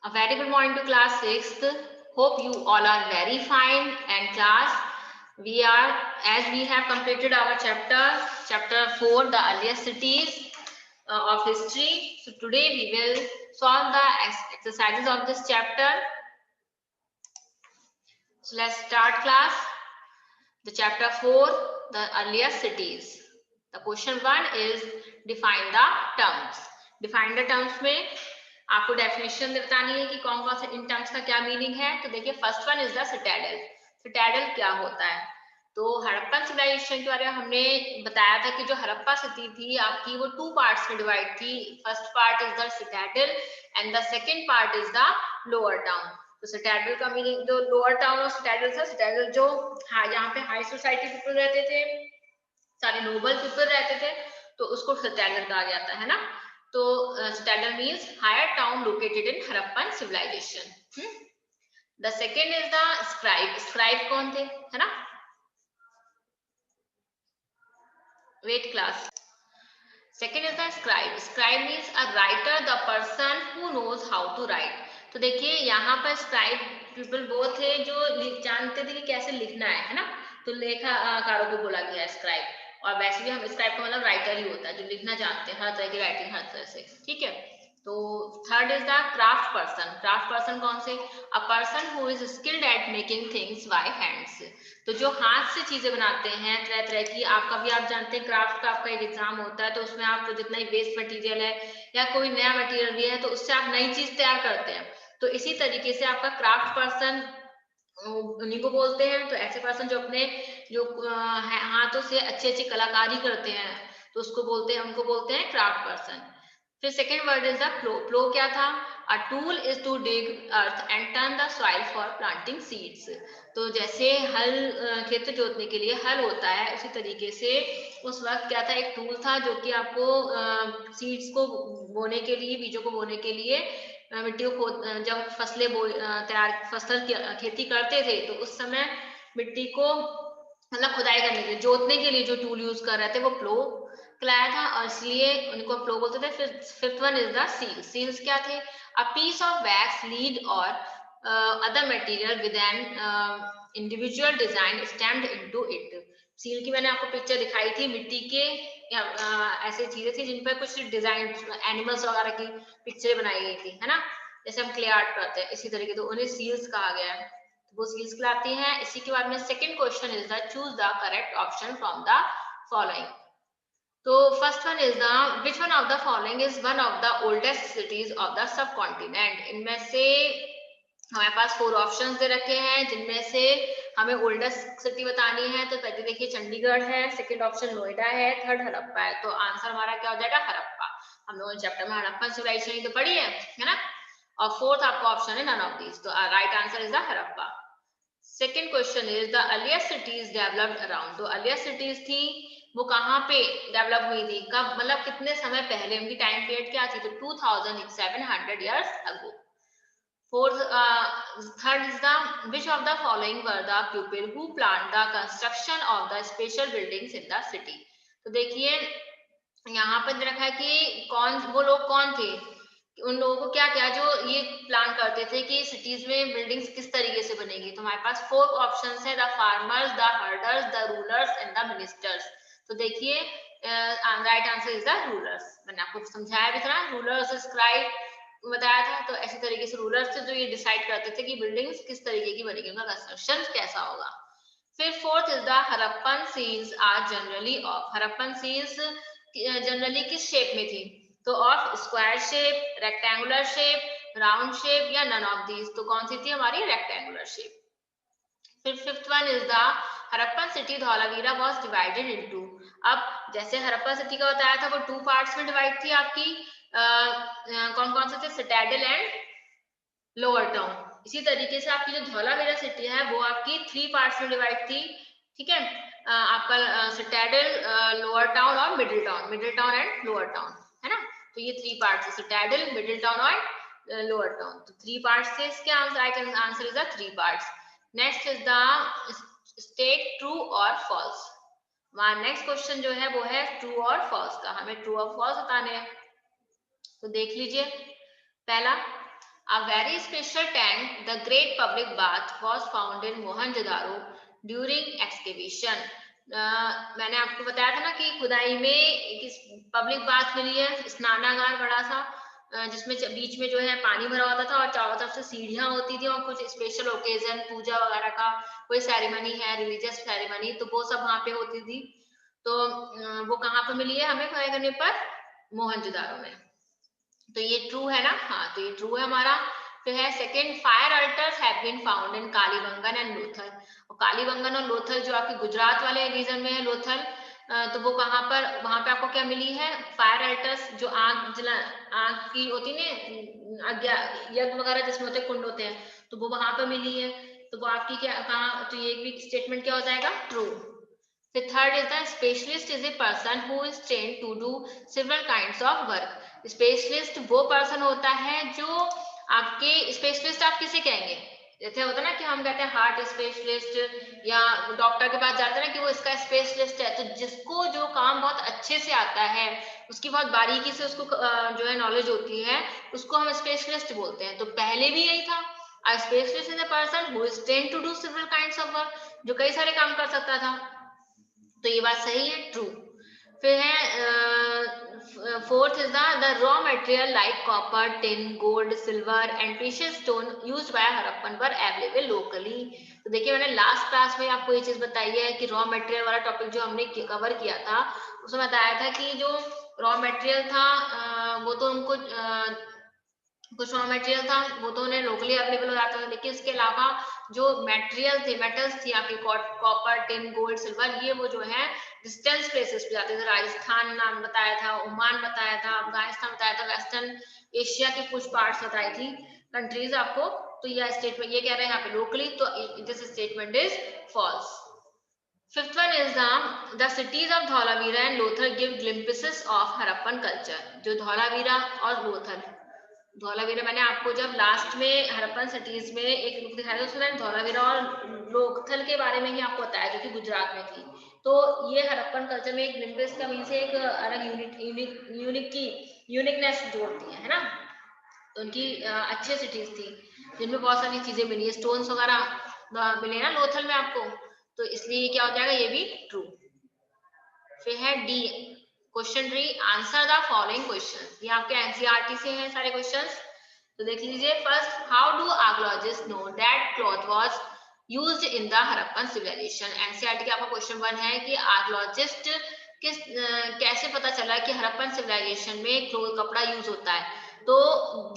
A very good morning to class 6th. Hope you all are very fine. And class, as we have completed our chapter 4, the earliest cities of history. So today we will solve the exercises of this chapter. So let's start class. The chapter 4, the earliest cities. The question 1 is define the terms. Define the terms में आपको definition बतानी है कि कौन कौन से in terms का क्या मीनिंग है। तो देखिए फर्स्ट वन इज द सिटैडल। सिटैडल क्या होता है? तो हड़प्पन सिविलाइजेशन के बारे में हमने बताया था कि जो हड़प्पा सिटी थी आपकी वो 2 पार्ट्स में डिवाइड थी। First part is the citadel and the second part is the lower town. तो सिटैडल का मीनिंग जो लोअर टाउन और सिटैडल था, सिटैडल जो यहाँ पे हाई सोसाइटी पीपल रहते थे, सारे नोबल पीपल रहते थे, तो उसको सिटैडल कहा जाता है ना। तो citadel means higher town located in Harappan civilization. The second is the scribe. Scribe कौन थे, है ना? Wait class. Second is the scribe. Scribe means a writer, the person who knows how to write. तो देखिए यहाँ पर scribe people वो थे जो जानते थे कि कैसे लिखना है ना। तो लेखाकारों को बोला गया है scribe। और वैसे भी हम स्क्राइब का मतलब राइटर ही होता है जो लिखना जानते हैं, हर तरह की राइटिंग हर तरह से, ठीक है। तो third is the craft person. Craft person कौन से? A person who is skilled eight making things by hands. तो जो हाथ से चीजें बनाते हैं तरह तरह की। आपका भी आप जानते हैं क्राफ्ट का आपका एक एग्जाम होता है, तो उसमें आप जितना ही वेस्ट मटेरियल है या कोई नया मटेरियल भी है तो उससे आप नई चीज तैयार करते हैं। तो इसी तरीके से आपका क्राफ्ट पर्सन उन्हीं को बोलते हैं। तो ऐसे पर्सन जो अपने जो हाथों से अच्छी अच्छी कलाकारी करते हैं तो उसको बोलते हैं, उनको बोलते हैं क्राफ्ट पर्सन। फिर second word is the plough. Plough क्या था? A tool is to dig earth and turn the soil for planting seeds. तो जैसे हल खेत जोतने के लिए हल होता है, उसी तरीके से उस वक्त क्या था, एक टूल था जो कि आपको सीड्स को बोने के लिए, बीजों को बोने के लिए मिट्टी को जब फसलें तैयार फसल खेती करते थे तो उस समय मिट्टी को मतलब खुदाई करने के लिए, जोतने के लिए जो टूल यूज कर रहे थे वो प्लो कहलाया था और इसलिए उनको प्लो बोलते थे। फिर fifth one is the seal. Seals क्या थे? A piece of wax, lead और other material with an individual design stamped into it. Seal की मैंने आपको पिक्चर दिखाई थी, मिट्टी के ऐसे चीजें थी जिन पर कुछ डिजाइन एनिमल्स वगैरह की पिक्चर बनाई गई थी, है ना, जैसे हम क्ले आर्ट करते हैं इसी तरीके। तो उन्हें सील्स कहा गया है, वो सील्स कहलाती हैं। इसी के बाद में second question is the choose the correct option from the following. तो first one is the which one of the following is one of the oldest cities of the subcontinent. इनमें से हमारे पास 4 ऑप्शंस दे रखे हैं जिनमें से हमें oldest city बतानी है। तो पहले देखिए चंडीगढ़ है, सेकंड ऑप्शन नोएडा है, थर्ड हड़प्पा है। तो आंसर हमारा क्या हो जाएगा? हड़प्पा। हम लोगों ने चैप्टर में हड़प्पन सिविलाइजेशन ही तो पढ़ी है ना। और फोर्थ आपका ऑप्शन है नन ऑफ दीज। तो right answer is the Harappa. Second question is the earliest cities developed around. तो अर्लिएस्ट सिटीज थी वो कहाँ पे डेवलप हुई थी, कब, मतलब कितने समय पहले, उनकी टाइम पीरियड क्या थी? तो 2700 years ago. Fourth, third is the which of the following were the people who planned the construction of the special buildings in the city. तो देखिए यहाँ पर दे रखा है कि वो लोग कौन थे, उन लोगों को क्या क्या जो ये प्लान करते थे कि सिटीज में बिल्डिंग्स किस तरीके से बनेगी। तो हमारे पास 4 ऑप्शंस है, the farmers, the herders, the rulers and the ministers. तो देखिए right answer is the rulers. मैंने आपको समझाया भी था, रूलर्स स्क्राइब बताया था। तो ऐसी तरीके से रूलर्स जो ये डिसाइड करते थे कि बिल्डिंग्स किस तरीके की बनेगी, उनका कंस्ट्रक्शन कैसा होगा। फिर fourth is the Harappan seals are generally of. Harappan seals generally किस शेप में थी? तो of square shape, rectangular shape, round shape या नन ऑफ दीज। तो कौन सी थी हमारी? Rectangular shape. फिर fifth one is the Harappan city Dholavira was divided into. अब जैसे हड़प्पन सिटी का बताया था वो 2 पार्ट्स में डिवाइड थी आपकी, कौन कौन से थे? सिटैडल एंड लोअर टाउन। इसी तरीके से आपकी जो धौलावीरा सिटी है वो आपकी 3 पार्ट्स में डिवाइड थी, ठीक है। आपका सिटैडल, लोअर टाउन और middle town, middle town and lower town, है ना। तो ये 3 पार्ट्स है, सिटैडल, मिडिल टाउन और लोअर टाउन। तो 3 पार्ट्स थे इसके। Answer is the 3 parts. Next is the state true और फॉल्स। हमारा नेक्स्ट क्वेश्चन जो है वो है ट्रू और फॉल्स का, हमें ट्रू और फॉल्स बताने हैं। तो देख लीजिए, पहला A very special tank, the Great Public Bath, was found in Mohenjo-daro during excavation. मैंने आपको बताया था ना कि खुदाई में एक पब्लिक बाथ मिली है, स्नानागार बड़ा सा, जिसमें बीच में जो है पानी भरा होता था और चारों तरफ से सीढ़ियां होती थी और कुछ स्पेशल ओकेजन, पूजा वगैरह का कोई सेरेमनी है, रिलीजियस सेरेमनी, तो वो सब वहां पे होती थी। तो वो कहाँ पे मिली है हमें खुदाई करने पर? मोहनजोदारो में। तो ये ट्रू है ना? हाँ, तो ये ट्रू है हमारा। फिर है second, fire altars have been found in Kalibangan and Lothal. और कालीबंगन और लोथल जो आपके गुजरात वाले रीजन में है, लोथल, तो वो कहाँ पर, वहां पे आपको क्या मिली है? फायर अल्टर्स, जो आग जला, आग की होती है, यज्ञ वगैरह जिसमें होते कुंड होते हैं, तो वो वहां पर मिली है। तो वो आपकी क्या कहाँ, तो ये भी स्टेटमेंट क्या हो जाएगा? True. The third is the specialist is a person who is trained to do several kinds of work. Specialist वो पर्सन होता है जो आपके, स्पेशलिस्ट आप किसे कहेंगे? जैसे होता है ना कि हम कहते हैं हार्ट स्पेशलिस्ट, या डॉक्टर के पास जाते हैं ना कि वो इसका स्पेशलिस्ट है, तो जिसको जो काम बहुत अच्छे से आता है, उसकी बहुत बारीकी से उसको जो है नॉलेज होती है, उसको हम स्पेशलिस्ट बोलते हैं। तो पहले भी यही था, a specialist is a person who is trained to do several kinds of work, जो कई सारे काम कर सकता था। तो ये बात सही है, ट्रू। फिर है fourth is the raw material like copper, tin, gold, silver and precious stone used by Harappan were available locally. तो देखिए मैंने लास्ट क्लास में आपको ये चीज बताई है कि रॉ मटेरियल वाला टॉपिक जो हमने कवर किया था, उसमें बताया था कि जो रॉ मटेरियल था वो तो उनको कुछ रॉ मटेरियल था वो तो उन्हें लोकली अवेलेबल हो जाता था, लेकिन इसके अलावा जो मटेरियल थे, मेटल्स थी आपकी, कॉपर, टिन, गोल्ड, सिल्वर, ये वो जो है डिस्टेंस प्लेसेस पे जाते थे। राजस्थान नाम बताया था, ओमान बताया था, अफगानिस्तान बताया था, वेस्टर्न एशिया के कुछ पार्ट्स बताई थी कंट्रीज आपको। तो यह स्टेटमेंट ये कह रहे हैं यहाँ पे लोकली, तो this statement is false. Fifth one is the cities of Dholavira and Lothal give glimpses of Harappan culture. जो धौलावीरा और लोथल, धौलावीरा मैंने आपको जब लास्ट में हड़प्पन सिटीज में एक बुक दिखाया था, उसमें धौलावीरा और लोथल के बारे में ही आपको बताया, जो कि गुजरात में थी। तो ये हड़प्पन कल्चर में एक ग्लिम्पिस का मीन से एक अलग यूनिकनेस जोड़ती है ना। तो उनकी अच्छे सिटीज थी जिनमें बहुत सारी चीजें मिली है, स्टोन्स वगैरह मिले ना लोथल में आपको, तो इसलिए क्या हो जाएगा? ये भी ट्रू। फिर है D, question D, answer the following question. ये आपके एनसीईआरटी से हैं सारे क्वेश्चंस, तो देख लीजिए। First, how do archaeologist know that cloth was used in the Harappan civilization. NCERT का आपका क्वेश्चन 1 है कि आर्कियोलॉजिस्ट कैसे पता चला कि हड़प्पन सिविलाइजेशन में क्लोथ कपड़ा यूज होता है। तो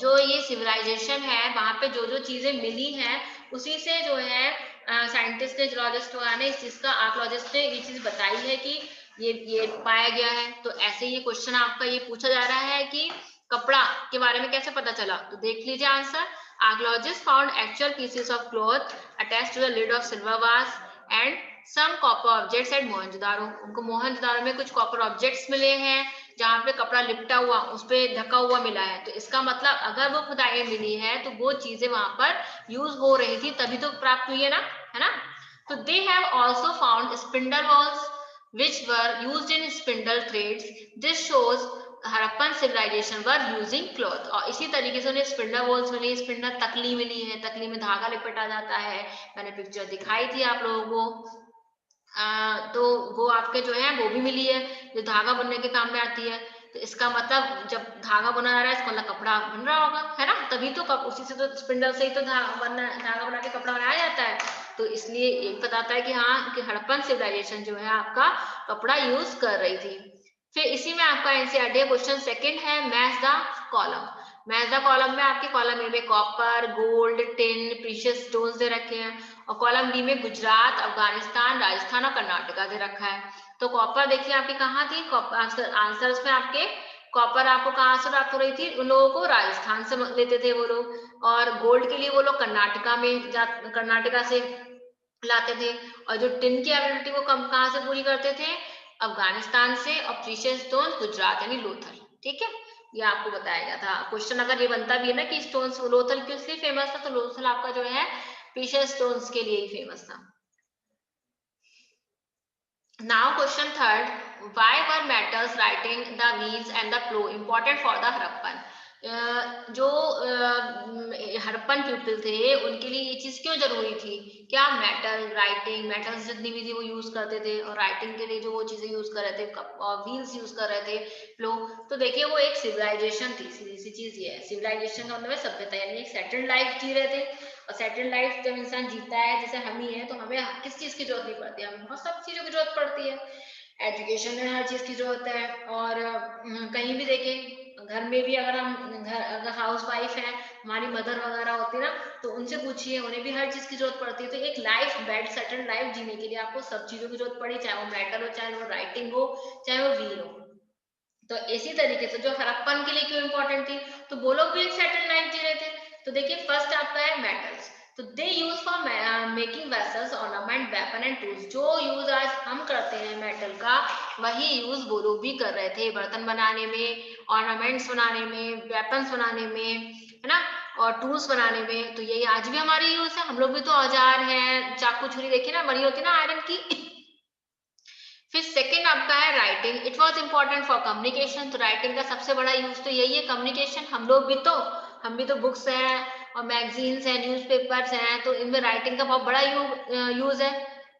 जो ये सिविलाइजेशन है वहां पे जो जो चीजें मिली हैं उसी से जो है साइंटिस्ट ने, जियोलॉजिस्ट ने, इस चीज का आर्कियोलॉजिस्ट ने ये चीज बताई है कि ये पाया गया है। तो ऐसे ये क्वेश्चन आपका ये पूछा जा रहा है कि कपड़ा के बारे में कैसे पता चला, तो देख लीजिए answer. Archaeologist found actual pieces of cloth attached to the lid of silver vase and some copper objects at Mohenjodaro. उनको मोहनजोदारो में कुछ कॉपर ऑब्जेक्ट्स मिले हैं जहां पे कपड़ा लिपटा हुआ, उस पे ढका हुआ मिला है। तो इसका मतलब अगर वो खुदाई मिली है तो वो चीजें वहां पर यूज हो रही थी, तभी तो प्राप्त हुई है ना। तो they have also found spindle whorls which were used in spindle threads. This shows Harappan civilization were using cloth. और इसी तरीके से उन्हें स्पिंडल वॉल्स मिली, स्पिंडल तकली मिली है, तकली में धागा लिपटा जाता है, मैंने पिक्चर दिखाई थी आप लोगों को। तो वो आपके जो है वो भी मिली है, जो धागा बुनने के काम में आती है। तो इसका मतलब जब धागा बुना जा रहा है इसका मतलब कपड़ा बन रहा होगा, है ना, तभी तो उसी से तो स्पिंडल से ही तो धागा बना के कपड़ा बनाया जाता है। तो इसलिए ये बताता है कि हाँ, कि हड़प्पन सिविलाइजेशन जो है आपका कपड़ा यूज कर रही थी। फिर इसी में आपका एनसीईआरटी क्वेश्चन सेकंड है, match the column. Match the column में आपके कॉलम ए में copper, gold, tin, precious stones दे रखे हैं, और कॉलम बी में गुजरात, अफगानिस्तान, राजस्थान और कर्नाटका दे रखा है। तो कॉपर देखिए आपकी कहाँ थी, आंसर्स में आपके कॉपर आपको कहाँ से प्राप्त हो रही थी? उन लोगों को राजस्थान से लेते थे वो लोग, और गोल्ड के लिए वो लोग कर्नाटका से लाते थे, और जो टिन की अवेलेबिलिटी वो कहाँ से पूरी करते थे? अफगानिस्तान से, और प्रीशियस स्टोन गुजरात यानी लोथल। ठीक है, ये आपको बताया गया था। क्वेश्चन अगर ये बनता भी है ना कि स्टोन्स लोथल किस लिए फेमस था, तो लोथल आपका जो है प्रीशियस स्टोन्स के लिए ही फेमस था। Now question third, why were metals writing the wheels and the plough important for the Harappan? जो हड़प्पन पीपल थे उनके लिए ये चीज क्यों जरूरी थी? क्या मेटल राइटिंग, मेटल्स जितनी भी थी वो यूज करते थे, और राइटिंग के लिए जो वो चीजें यूज कर रहे थे, व्हील्स यूज कर रहे थे, फ्लो। तो देखिए वो एक सिविलाइजेशन थी, सीधी सी चीज ये है। सिविलाइजेशन का मतलब है सभ्यता, यानी एक सेटल्ड लाइफ जी रहे थे। और सेटल्ड लाइफ जब इंसान जीता है, जैसे हम ही है, तो हमें किस चीज की जरूरत नहीं पड़ती, हमें बहुत सब चीजों की जरूरत पड़ती है। एजुकेशन में हर चीज की जरूरत है। और कहीं भी देखें, घर में भी अगर हम अगर हाउस वाइफ है, हमारी मदर वगैरह होती है ना, तो उनसे पूछिए, उन्हें भी हर चीज की जरूरत पड़ती है। तो एक लाइफ बेड सेटल्ड लाइफ जीने के लिए आपको सब चीजों की जरूरत पड़ी, चाहे वो मेटल हो, चाहे वो राइटिंग हो, चाहे वो व्हील हो। तो इसी तरीके से जो हड़प्पन के लिए क्यों इंपॉर्टेंट थी, तो वो लोग भी एक सेटल्ड लाइफ जी रहे थे। तो देखिए फर्स्ट आपका है मेटल्स। तो they use for making vessels, ornament, weapon and tools. जो यूज आज हम करते हैं मेटल का, वही यूज वो लोग भी कर रहे थे बर्तन बनाने में, ऑर्नामेंट्स बनाने में, वेपन्स बनाने में, है ना, और टूल्स बनाने में। तो यही आज भी हमारी यूज है। हम लोग भी तो औजार हैं, चाकू छुरी देखिए ना, बड़ी होती है ना आयरन की। फिर सेकंड आपका है writing. It was important for communication. तो राइटिंग का सबसे बड़ा यूज तो यही है, कम्युनिकेशन। हम भी तो बुक्स हैं और मैगजीन्स हैं, न्यूज़पेपर्स हैं, तो इनमें राइटिंग का बहुत बड़ा यूज है।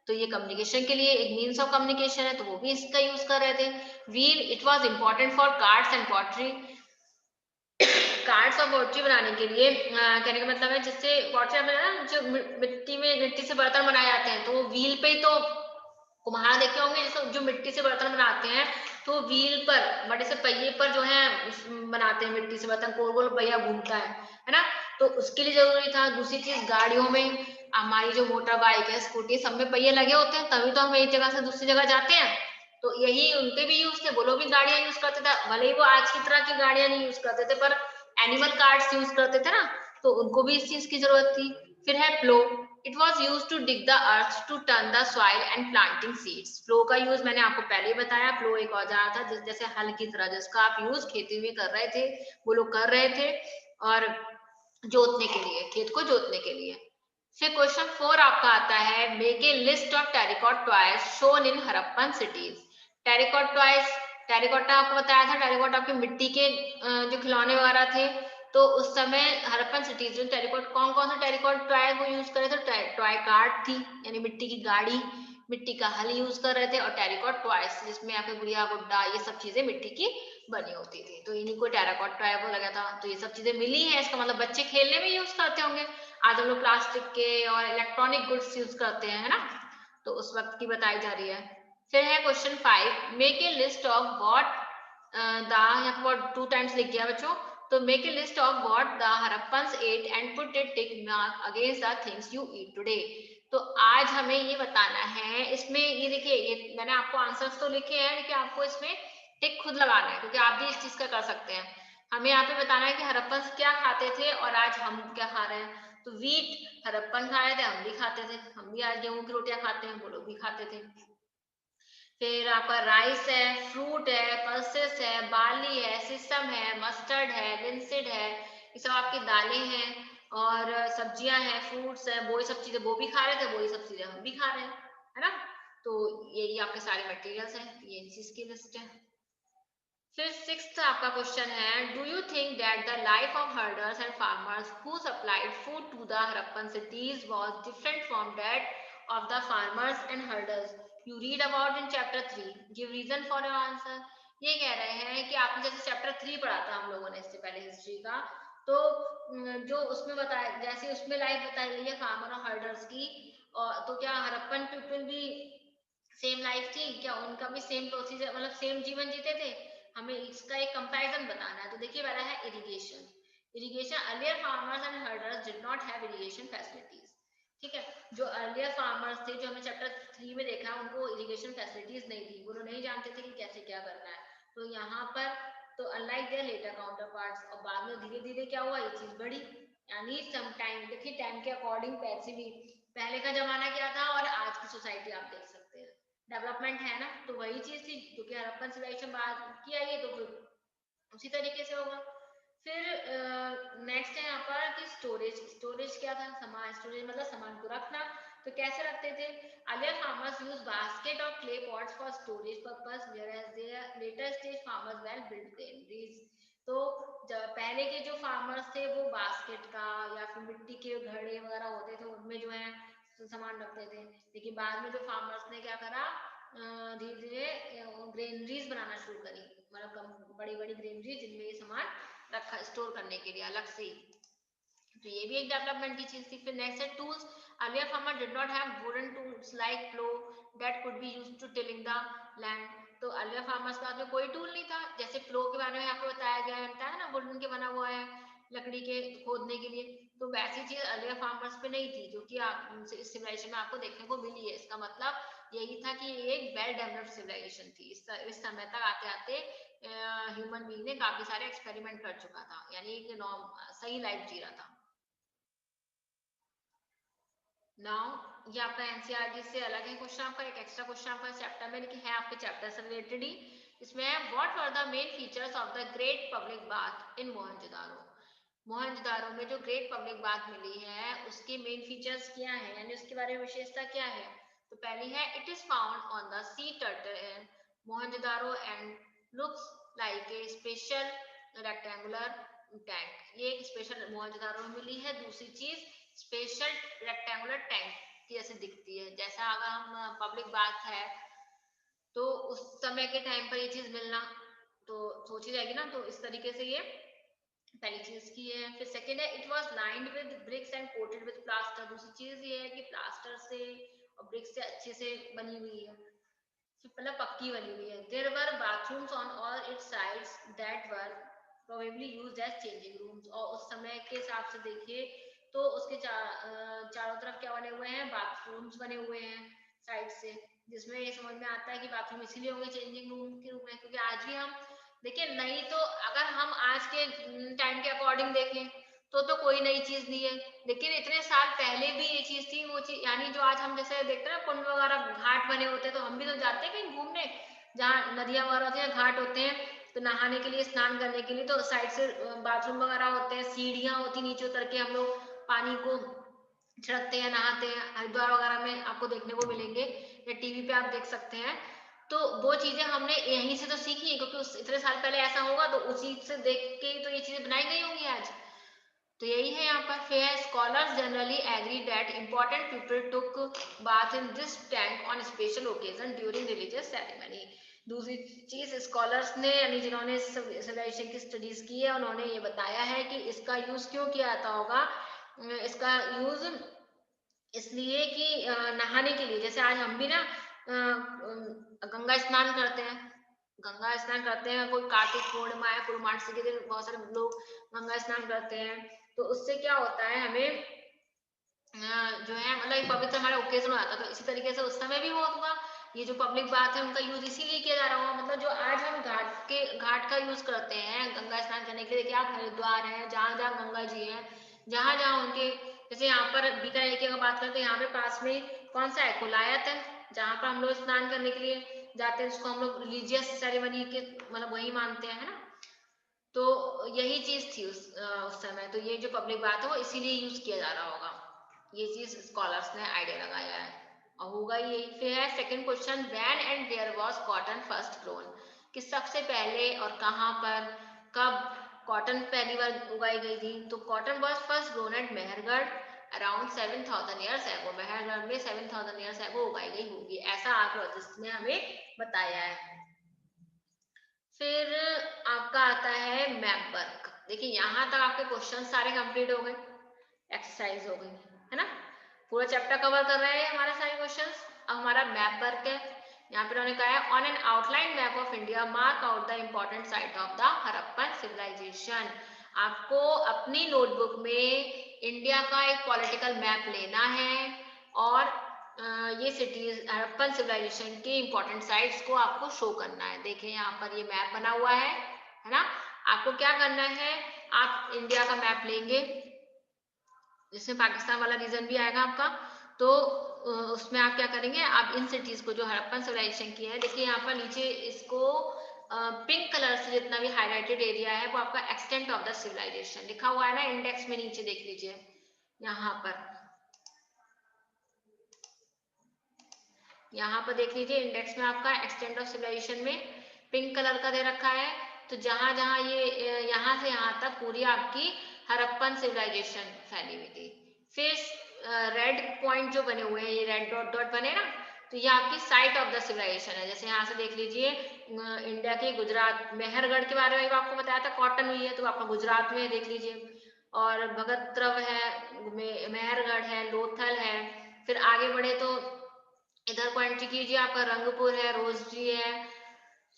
तो ये कम्युनिकेशन के लिए एक मीन्स ऑफ कम्युनिकेशन है, तो वो भी इसका यूज कर रहे थे। Wheel, it was important for cards and pottery. Cards और पोट्री बनाने के लिए, कहने का मतलब है जिससे पोट्री ना, जो मिट्टी से बर्तन बनाए जाते हैं, तो वो व्हील पे ही तो कुम्हार देखे होंगे, जैसे जो मिट्टी से बर्तन बनाते हैं, तो व्हील पर, बड़े से पहिए पर जो है बनाते हैं मिट्टी से बर्तन, गोल गोल पहिया घूमता है ना। तो उसके लिए जरूरी था। दूसरी चीज, गाड़ियों में, हमारी जो मोटर बाइक है, स्कूटी, सब में पहिए लगे होते हैं, तभी तो हम एक जगह से दूसरी जगह जाते हैं। तो यही उनके भी यूज थे, वो लोग भी गाड़ियां यूज करते थे, भले ही वो आज की तरह की गाड़ियां नहीं यूज करते थे, पर एनिमल कार्ड्स यूज करते थे ना, तो उनको भी इस चीज की जरूरत थी। फिर है plough. It was use to dig the earth to turn the soil and planting seeds. Plough का यूज मैंने आपको पहले ही बताया। प्लो एक औजार था जैसे हल की तरह, जिसका आप यूज खेती में कर रहे थे, वो लोग कर रहे थे, और जोतने के लिए, खेत को जोतने के लिए। फिर क्वेश्चन 4 आपका आता है, make a list of terricot toys shown in Harappan cities. Terricot toys, टेरिकॉटा आपको बताया था, टेरिकॉटा आपके मिट्टी के जो खिलौने वगैरह थे। तो उस समय हड़प्पन सिटीज में टेरिकॉट, कौन कौन सा टेरिकॉट टॉय वो यूज करे थे? टॉय कार्ट थी, यानी मिट्टी की गाड़ी, मिट्टी का हल यूज कर रहे थे, और टेरिकॉट टॉयज जिसमें आपके गुड़िया गुड्डा, ये सब चीजें मिट्टी की बनी होती थी, तो इन्हीं को टेराकॉट टॉय बोला गया था। तो ये सब चीजें मिली है, इसका मतलब बच्चे खेलने में यूज करते होंगे। आज हम लोग प्लास्टिक के और इलेक्ट्रॉनिक गुड्स यूज करते हैं, है ना, तो उस वक्त की बताई जा रही है। फिर है question 5, make a list of what the, यहाँ पर 2 टाइम्स लिख गया बच्चों। तो make a list of what the Harappans ate and put a tick mark against the things you eat today. तो आज हमें ये बताना है, इसमें ये देखिए, ये मैंने आपको आंसर्स तो लिखे हैं, लेकिन आपको इसमें टिक खुद लगाना है, क्योंकि आप भी इस चीज का कर सकते हैं। हमें यहाँ पे बताना है कि हड़प्पन क्या खाते थे और आज हम क्या खा रहे हैं। तो वीट हड़प्पन खा रहे थे, हम भी खाते थे, हम भी आज गेहूं की रोटियां खाते हैं, वो लोग भी खाते थे। फिर आपका राइस है, फ्रूट है, पल्सेस है, बार्ली है, सिसम है, मस्टर्ड है, लिंसिड है, ये सब आपकी दालें हैं। और सब्जियां हैं, फ्रूट्स है, वो सब चीजें वो भी खा रहे थे, वही सब चीजें हम भी खा रहे हैं, है ना। तो यही आपके सारे मटेरियल्स हैं, ये चीज की लिस्ट है। फिर सिक्स्थ आपका क्वेश्चन है, do you think that the life of herders and farmers who supplied food to the Harappan cities was different from that of the farmers and herders you read about in chapter 3, give reason for your answer. ये कह रहे हैं कि आपने जैसे chapter 3 पढ़ा था हम लोगों ने इससे पहले हिस्ट्री का, तो जो उसमें बताया, जैसे उसमें लाइफ बताई गई है फार्मर और हर्डर्स की, और तो क्या हड़प्पन पीपल भी सेम लाइफ थी क्या? उनका भी सेम प्रोसीजर, मतलब सेम जीवन जीते थे? हमें इसका एक कंपैरिजन बताना है। तो देखिए पहला है irrigation. Irrigation, earlier farmers and herders did not have irrigation facilities. ठीक है, जो अर्लियर फार्मर्स थे, जो हमने चैप्टर 3 में देखा, उनको इरिगेशन फैसिलिटीज नहीं थी, वो नहीं जानते थे कि कैसे क्या करना है। तो यहाँ पर, तो unlike their later counterparts, और बाद में धीरे धीरे क्या हुआ, ये चीज बढ़ी। यानी सम टाइम, देखिए टाइम के अकॉर्डिंग पैसे भी, पहले का जमाना क्या था और आज की सोसाइटी आप देख सकते हैं, डेवलपमेंट है ना। तो वही चीज थी, क्योंकि हड़प्पन सिविलाइजेशन बाद किया, ये तो फिर उसी तरीके से होगा। फिर नेक्स्ट है यहाँ पर कि स्टोरेज। स्टोरेज क्या था? सामान, स्टोरेज मतलब सामान को रखना। तो कैसे रखते थे? अर्लियर फार्मर्स यूज बास्केट और clay pots for storage purpose, whereas their later stage farmers well built granaries, तो पहले के जो फार्मर्स थे वो बास्केट का या फिर मिट्टी के घड़े वगैरह होते थे, उनमें जो है सामान रखते थे। लेकिन बाद में जो फार्मर्स ने क्या करा, धीरे धीरे ग्रेनरीज बनाना शुरू करी, मतलब बड़ी बड़ी ग्रेनरीज जिनमें ये सामान रखा स्टोर करने के लिए अलग से ही। तो ये भी एक डेवलपमेंट की चीज थी। फिर नेक्स्ट है tools. Earlier farmer did not have wooden tools like plough that could be used to tilling the land. तो अर्लियर फार्मर्स के पास में कोई टूल नहीं था, जैसे प्लो के बारे में आपको बताया गया है ना, वुडन के बना हुआ है लकड़ी के खोदने के लिए। तो वैसी चीज अर्लियर फार्मर्स पे नहीं थी, जो कि आप इस सिविलाइजेशन में आपको देखने को मिली है। इसका मतलब यही था कि ये एक वेल डेवलप्ड सिविलाइजेशन थी। इस समय तक आते आते ह्यूमन बीइंग ने काफी सारे एक्सपेरिमेंट कर चुका था, यानी एक सही लाइफ जी रहा था। नाउ ये आपका एनसीईआरटी से अलग है क्वेश्चन, आपका एक एक्स्ट्रा क्वेश्चन आपका चैप्टर में लिखी है, आपके चैप्टर से रिलेटेड ही। इसमें है what were the main features of the great public bath in Mohenjodaro. Mohenjodaro में जो ग्रेट पब्लिक बाथ मिली है उसके मेन फीचर्स क्या है, यानी उसके बारे में विशेषता क्या है। तो पहली है it is found on the sea turtle in Mohenjodaro and looks like a special rectangular tank. ये एक स्पेशल मोहनजोदारो में मिली है। दूसरी चीज स्पेशल रेक्टेंगुलर टैंक की जैसे दिखती है, जैसा अगर हम पब्लिक बाथ है तो उस समय के टाइम पर ये चीज मिलना तो सोची जाएगी ना, तो इस तरीके से ये पहली चीज की है। फिर सेकंड है it was lined with bricks and coated with plaster. दूसरी चीज ये है कि प्लास्टर से और ब्रिक्स से अच्छे से बनी हुई है, मतलब पक्की बनी हुई है। There were bathrooms on all its sides that were probably used as changing rooms. और उस समय के हिसाब से देखिए तो उसके चारों तरफ क्या बने हुए हैं, बाथरूम्स बने हुए हैं साइड से, जिसमें ये समझ में आता है कि बाथरूम इसीलिए होंगे चेंजिंग रूम के रूप में, क्योंकि आज भी हम देखिए नहीं तो अगर हम आज के टाइम के अकॉर्डिंग देखें तो कोई नई चीज नहीं है, लेकिन इतने साल पहले भी ये चीज थी। वो चीज यानी जो आज हम जैसे देखते हैं ना कुंड वगैरह घाट बने होते हैं, तो हम भी तो जाते हैं कहीं घूमने जहाँ नदियां वगैरह होती हैं, घाट होते हैं, तो नहाने के लिए स्नान करने के लिए तो साइड से बाथरूम वगैरह होते हैं, सीढ़ियां होती नीचे उतर के हम लोग पानी को छिड़कते हैं, नहाते हैं। हरिद्वार वगैरह में आपको देखने को मिलेंगे या टीवी पे आप देख सकते हैं। तो वो चीजें हमने यहीं से तो सीखी है, क्योंकि इतने साल पहले ऐसा होगा तो उसी से देख के तो ये चीजें बनाई गई होंगी आज। तो यही है यहाँ पर। फिर scholars generally agree that important people took bath in this tank on special occasion during religious ceremony. दूसरी चीज स्कॉलर्स ने यानी जिन्होंने सिविलाइजेशन की स्टडीज की है उन्होंने ये बताया है कि इसका यूज क्यों किया जाता होगा। इसका यूज इसलिए कि नहाने के लिए, जैसे आज हम भी ना गंगा स्नान करते हैं, गंगा स्नान करते हैं, कोई कार्तिक पूर्णिमा है, पूर्णमासी के दिन बहुत सारे लोग गंगा स्नान करते हैं। तो उससे क्या होता है हमें जो है मतलब एक पवित्र हमारा ओकेजन हो जाता है। तो इसी तरीके से उस समय भी हुआ होगा। ये जो पब्लिक बात है उनका यूज इसीलिए किया जा रहा होगा, मतलब जो आज हम घाट का यूज करते हैं गंगा स्नान करने के लिए, क्या हरिद्वार है, जहाँ जहाँ गंगा जी है, जहाँ जहाँ उनके, जैसे यहाँ पर बीकानेर की अगर बात करते हैं, यहाँ पे पास में कौन सा है, कोलायत है, जहाँ पर हम लोग स्नान करने के लिए जाते हैं, उसको हम लोग रिलीजियस सेरेमनी के मतलब वही मानते हैं, है ना। तो यही चीज थी उस समय। तो ये जो पब्लिक बात है वो इसीलिए यूज किया जा रहा होगा, ये चीज स्कॉलर्स ने आइडिया लगाया है और होगा यही। फिर है second question, when and where was cotton first grown. कि सबसे पहले और कहाँ पर कब कॉटन पहली बार उगाई गई थी। तो cotton was first grown at Mehrgarh around 7000 years ago. Mehrgarh में 7000 ईयर्स एगो उगाई गई होगी, ऐसा आर्कियोलॉजिस्ट ने हमें बताया है। फिर आपका आता है मैप वर्क। देखिए यहाँ तक आपके क्वेश्चन सारे कंप्लीट हो गए, एक्सरसाइज हो गई, है ना। पूरा चैप्टर कवर कर रहे हैं हमारे सारे क्वेश्चंस। अब हमारा मैप वर्क है। यहाँ पे उन्होंने कहा है on an outline map of India mark out the important site of the Harappan civilization. आपको अपनी नोटबुक में इंडिया का एक पॉलिटिकल मैप लेना है और ये सिटीज हड़प्पन सिविलाइजेशन के इंपॉर्टेंट साइट्स को आपको शो करना है। देखिए यहाँ पर ये मैप बना हुआ है ना। आपको क्या करना है, आप इंडिया का मैप लेंगे जिसमें पाकिस्तान वाला रीजन भी आएगा आपका, तो उसमें आप क्या करेंगे, आप इन सिटीज को जो हड़प्पन सिविलाइजेशन की है, देखिए यहाँ पर नीचे इसको पिंक कलर से जितना भी हाईलाइटेड एरिया है वो आपका एक्सटेंट ऑफ द सिविलाइजेशन लिखा हुआ है ना, इंडेक्स में नीचे देख लीजिए। यहाँ पर देख लीजिए इंडेक्स में आपका एक्सटेंट ऑफ सिविलाइजेशन में पिंक कलर का दे रखा है तो जहां जहां ये यहाँ से यहाँ तक पूरी आपकी हड़प्पन सिविलाइजेशन फैली हुई थी। फिर रेड पॉइंट जो बने हुए हैं, ये रेड डॉट डॉट बने ना, तो ये आपकी साइट ऑफ द सिविलाइजेशन है। जैसे यहाँ से देख लीजिए, इंडिया के गुजरात मेहरगढ़ के बारे में आपको बताया था, कॉटन हुई है, तो आपका गुजरात में देख लीजिए। और भगतरव है, मेहरगढ़ है, लोथल है। फिर आगे बढ़े तो इधर को एंट्री कीजिए, आपका रंगपुर है, रोजजी है,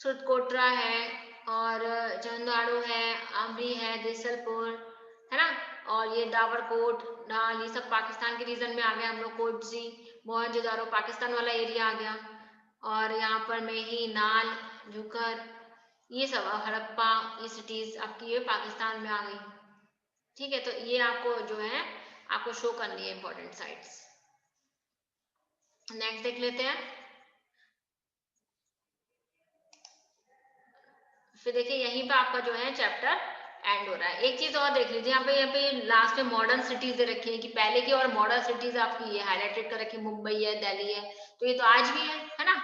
सुरकोटरा है, और चंदाड़ू है, आमरी है, देसलपुर है ना, और ये डावरकोट, डाल, ये सब पाकिस्तान के रीजन में आ गया हम लोग। कोटजी, मोहनजोदारो पाकिस्तान वाला एरिया आ गया। और यहाँ पर मेही, नाल, झुकर, ये सब हड़प्पा, ये सिटीज आपकी ये पाकिस्तान में आ गई। ठीक है, तो ये आपको जो है आपको शो करनी है इंपॉर्टेंट साइट्स। नेक्स्ट देख लेते हैं। फिर देखिए यहीं पे आपका जो है चैप्टर एंड हो रहा है। एक चीज और देख लीजिए, यहाँ पे लास्ट में मॉडर्न सिटीज दे रखी है कि पहले की और मॉडर्न सिटीज आपकी ये हाईलाइटेड कर रखी है, मुंबई है, दिल्ली है, तो ये तो आज भी है ना।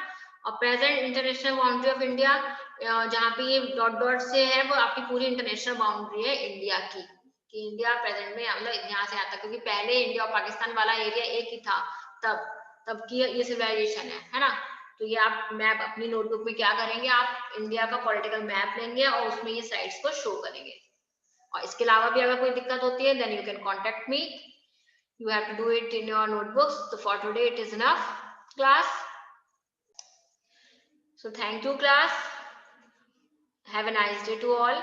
और present international boundary of India, जहाँ पे ये डॉट डॉट से है, वो आपकी पूरी इंटरनेशनल बाउंड्री है इंडिया की, कि इंडिया प्रेजेंट में मतलब यहाँ से आता, क्योंकि पहले इंडिया और पाकिस्तान वाला एरिया एक ही था तब तब की ये सिविलाइजेशन है ना। तो ये आप मैप अपनी नोटबुक में क्या करेंगे, आप इंडिया का पॉलिटिकल मैप लेंगे और उसमें ये साइट्स को शो करेंगे। और इसके अलावा भी अगर कोई दिक्कत होती है, then you can contact me, you have to do it in your notebooks. So for today it is enough class. So thank you class, have a nice day to all.